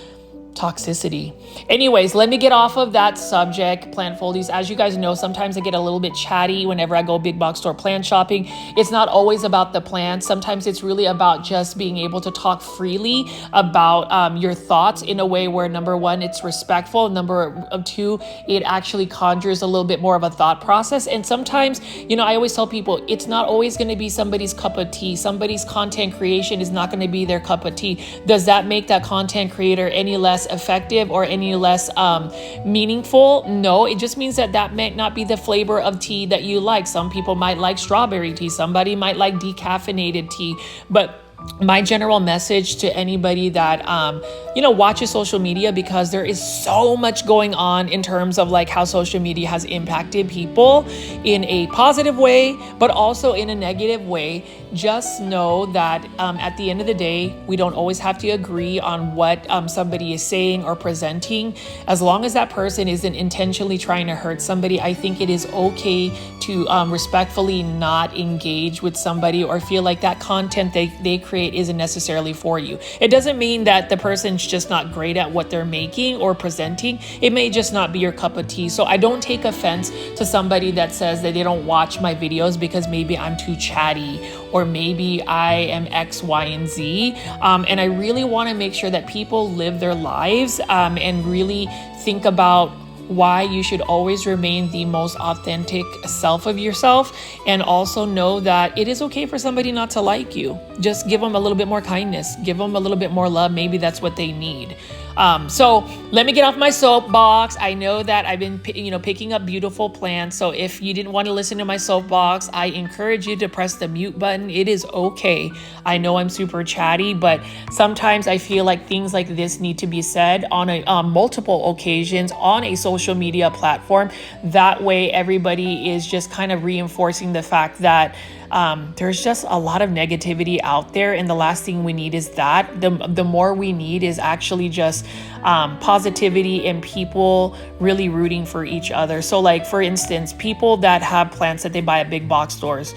toxicity. Anyways, let me get off of that subject. Plantfoldies, as you guys know, sometimes I get a little bit chatty whenever I go big box store plant shopping. It's not always about the plants. Sometimes it's really about just being able to talk freely about your thoughts in a way where, number one, it's respectful. Number two, it actually conjures a little bit more of a thought process. And sometimes, I always tell people it's not always going to be somebody's cup of tea. Somebody's content creation is not going to be their cup of tea. Does that make that content creator any less effective or any less meaningful? No, it just means that might not be the flavor of tea that you like. Some people might like strawberry tea, somebody might like decaffeinated tea, but my general message to anybody that watches social media, because there is so much going on in terms of like how social media has impacted people in a positive way, but also in a negative way, just know that at the end of the day, we don't always have to agree on what somebody is saying or presenting. As long as that person isn't intentionally trying to hurt somebody, I think it is okay to respectfully not engage with somebody or feel like that content they create isn't necessarily for you. It doesn't mean that the person's just not great at what they're making or presenting. It may just not be your cup of tea. So I don't take offense to somebody that says that they don't watch my videos because maybe I'm too chatty or maybe I am X, Y, and Z. And I really want to make sure that people live their lives and really think about why you should always remain the most authentic self of yourself, and also know that it is okay for somebody not to like you. Just give them a little bit more kindness, give them a little bit more love. Maybe that's what they need. So let me get off my soapbox. I know that I've been, picking up beautiful plants. So if you didn't want to listen to my soapbox, I encourage you to press the mute button. It is okay. I know I'm super chatty, but sometimes I feel like things like this need to be said on multiple occasions on a social media platform. That way, everybody is just kind of reinforcing the fact that there's just a lot of negativity out there, and the last thing we need is that. The more we need is actually just positivity and people really rooting for each other. So like, for instance, people that have plants that they buy at big box stores,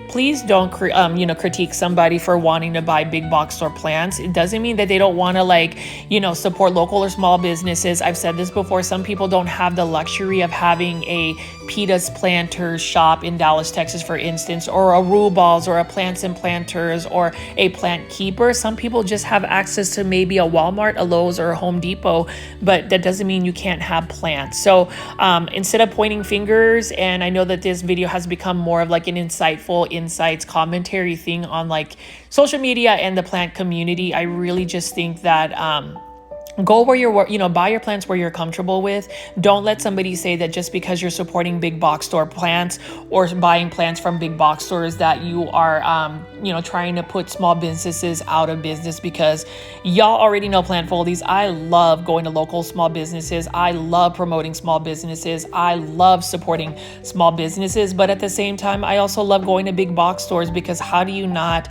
please don't critique somebody for wanting to buy big box store plants. It doesn't mean that they don't want to support local or small businesses. I've said this before. Some people don't have the luxury of having a Peta's Planters shop in Dallas, Texas, for instance, or a Rubal's or a Plants and Planters or a Plant Keeper. Some people just have access to maybe a Walmart, a Lowe's, or a Home Depot, but that doesn't mean you can't have plants. So instead of pointing fingers, and I know that this video has become more of like an insightful insights commentary thing on like social media and the plant community, I really just think that go where you're, buy your plants where you're comfortable with. Don't let somebody say that just because you're supporting big box store plants or buying plants from big box stores that you are, trying to put small businesses out of business, because y'all already know Plant Foldies. I love going to local small businesses. I love promoting small businesses. I love supporting small businesses. But at the same time, I also love going to big box stores, because how do you not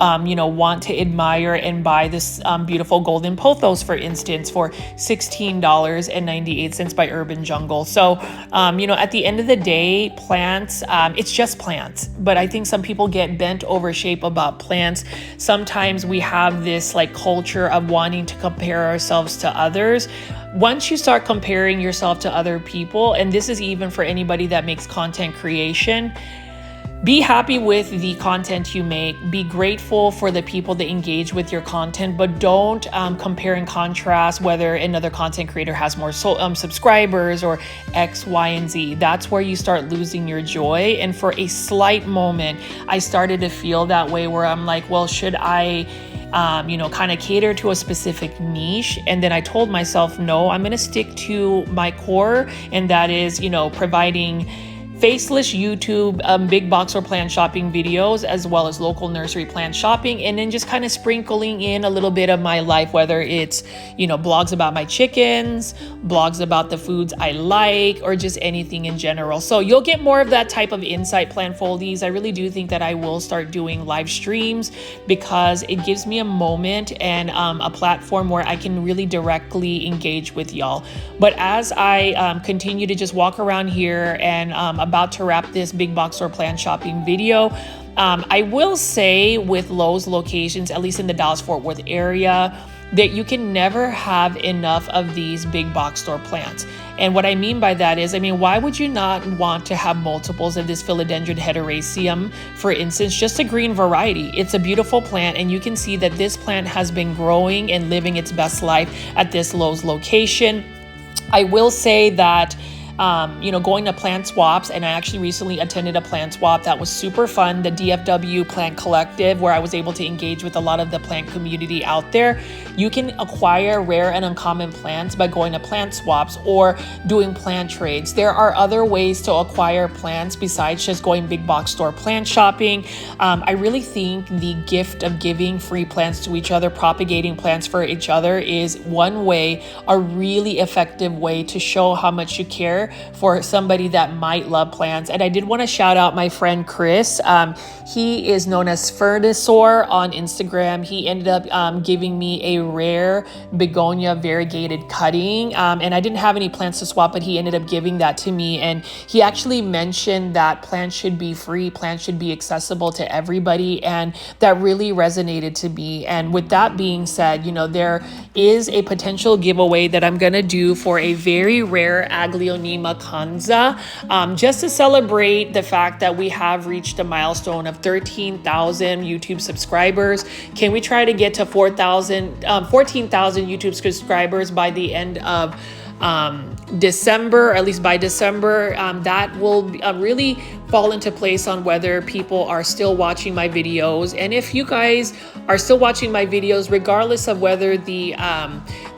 want to admire and buy this beautiful golden pothos, for instance, for $16.98 by Urban Jungle. So, at the end of the day, plants, it's just plants. But I think some people get bent over shape about plants. Sometimes we have this like culture of wanting to compare ourselves to others. Once you start comparing yourself to other people, and this is even for anybody that makes content creation, be happy with the content you make. Be grateful for the people that engage with your content, but don't compare and contrast whether another content creator has more subscribers or X, Y, and Z. That's where you start losing your joy. And for a slight moment, I started to feel that way, where I'm like, well, should I kind of cater to a specific niche? And then I told myself, no, I'm going to stick to my core. And that is, providing faceless YouTube big box or plant shopping videos, as well as local nursery plant shopping, and then just kind of sprinkling in a little bit of my life, whether it's blogs about my chickens, blogs about the foods I like, or just anything in general. So you'll get more of that type of insight, Plant Foldies. I really do think that I will start doing live streams, because it gives me a moment and a platform where I can really directly engage with y'all. But as I continue to just walk around here and about to wrap this big box or plant shopping video, I will say with Lowe's locations, at least in the Dallas-Fort Worth area, that you can never have enough of these big box store plants. And what I mean by that is, why would you not want to have multiples of this philodendron heteroraceum, for instance, just a green variety? It's a beautiful plant, and you can see that this plant has been growing and living its best life at this Lowe's location. I will say that going to plant swaps, and I actually recently attended a plant swap that was super fun, the DFW Plant Collective, where I was able to engage with a lot of the plant community out there. You can acquire rare and uncommon plants by going to plant swaps or doing plant trades. There are other ways to acquire plants besides just going big box store plant shopping. I really think the gift of giving free plants to each other, propagating plants for each other, is one way, a really effective way to show how much you care there for somebody that might love plants. And I did want to shout out my friend Chris. He is known as Furnisaur on Instagram. He ended up giving me a rare begonia variegated cutting. And I didn't have any plants to swap, but he ended up giving that to me. And he actually mentioned that plants should be free, plants should be accessible to everybody. And that really resonated to me. And with that being said, you know, there is a potential giveaway that I'm going to do for a very rare Aglaonema kanza, just to celebrate the fact that we have reached a milestone of 13,000 YouTube subscribers. Can we try to get to 14,000 YouTube subscribers by the end of December, or at least by December? That will really fall into place on whether people are still watching my videos. And if you guys are still watching my videos, regardless of whether the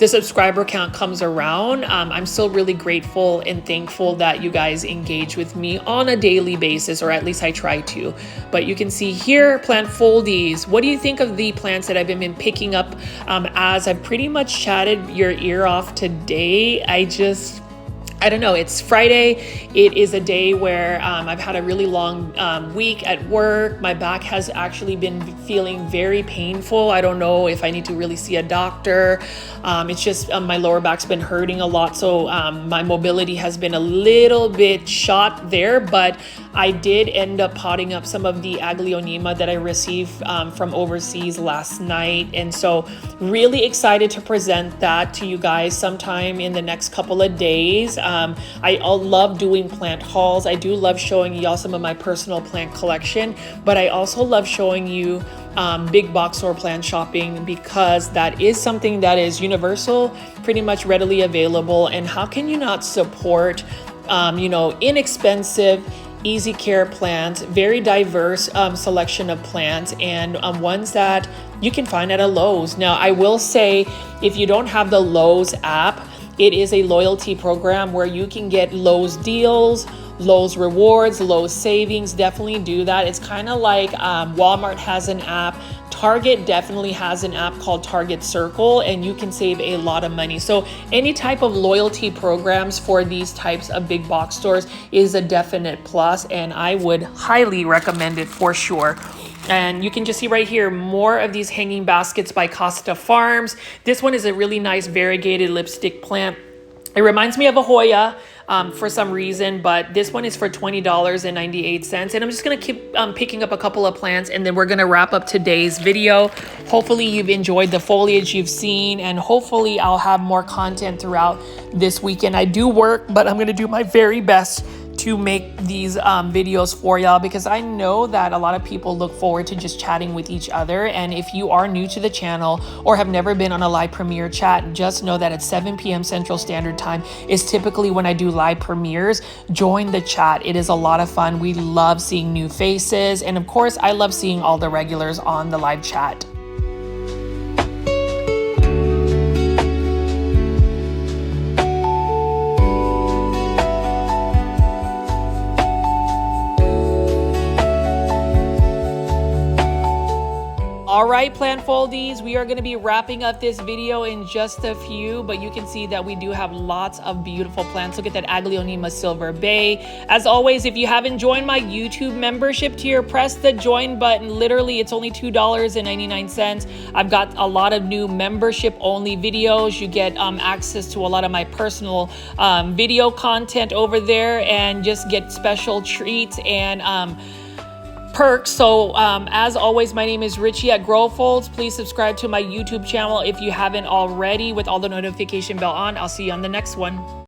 subscriber count comes around, I'm still really grateful and thankful that you guys engage with me on a daily basis, or at least I try to. But you can see here, plant foldies. What do you think of the plants that I've been picking up as I've pretty much chatted your ear off today? I don't know, it's Friday. It is a day where I've had a really long week at work. My back has actually been feeling very painful. I don't know if I need to really see a doctor. It's just my lower back's been hurting a lot. So my mobility has been a little bit shot there, but I did end up potting up some of the Aglaonema that I received from overseas last night. And so really excited to present that to you guys sometime in the next couple of days. I love doing plant hauls. I do love showing y'all some of my personal plant collection, but I also love showing you big box store plant shopping, because that is something that is universal, pretty much readily available. And how can you not support, you know, inexpensive, easy care plants, very diverse selection of plants, and ones that you can find at a Lowe's. Now, I will say, if you don't have the Lowe's app, it is a loyalty program where you can get Lowe's deals, Lowe's rewards, Lowe's savings. Definitely do that. It's kind of like Walmart has an app. Target definitely has an app called Target Circle, and you can save a lot of money. So any type of loyalty programs for these types of big box stores is a definite plus, and I would highly recommend it for sure. And you can just see right here, more of these hanging baskets by Costa Farms. This one is a really nice variegated lipstick plant. It reminds me of a Hoya for some reason, but this one is for $20.98. And I'm just gonna keep picking up a couple of plants, and then we're gonna wrap up today's video. Hopefully you've enjoyed the foliage you've seen, and hopefully I'll have more content throughout this weekend. I do work, but I'm gonna do my very best to make these videos for y'all, because I know that a lot of people look forward to just chatting with each other. And if you are new to the channel or have never been on a live premiere chat, just know that at 7 p.m. Central Standard Time is typically when I do live premieres. Join the chat. It is a lot of fun. We love seeing new faces, and of course I love seeing all the regulars on the live chat. All right, plant foldies, we are going to be wrapping up this video in just a few, but you can see that we do have lots of beautiful plants. Look at that Aglaonema Silver Bay. As always, if you haven't joined my YouTube membership tier, press the join button. Literally, it's only $2.99. I've got a lot of new membership only videos. You get access to a lot of my personal video content over there, and just get special treats and perks. So as always, my name is Richie at Grow Folds. Please subscribe to my YouTube channel if you haven't already, with all the notification bell on. I'll see you on the next one.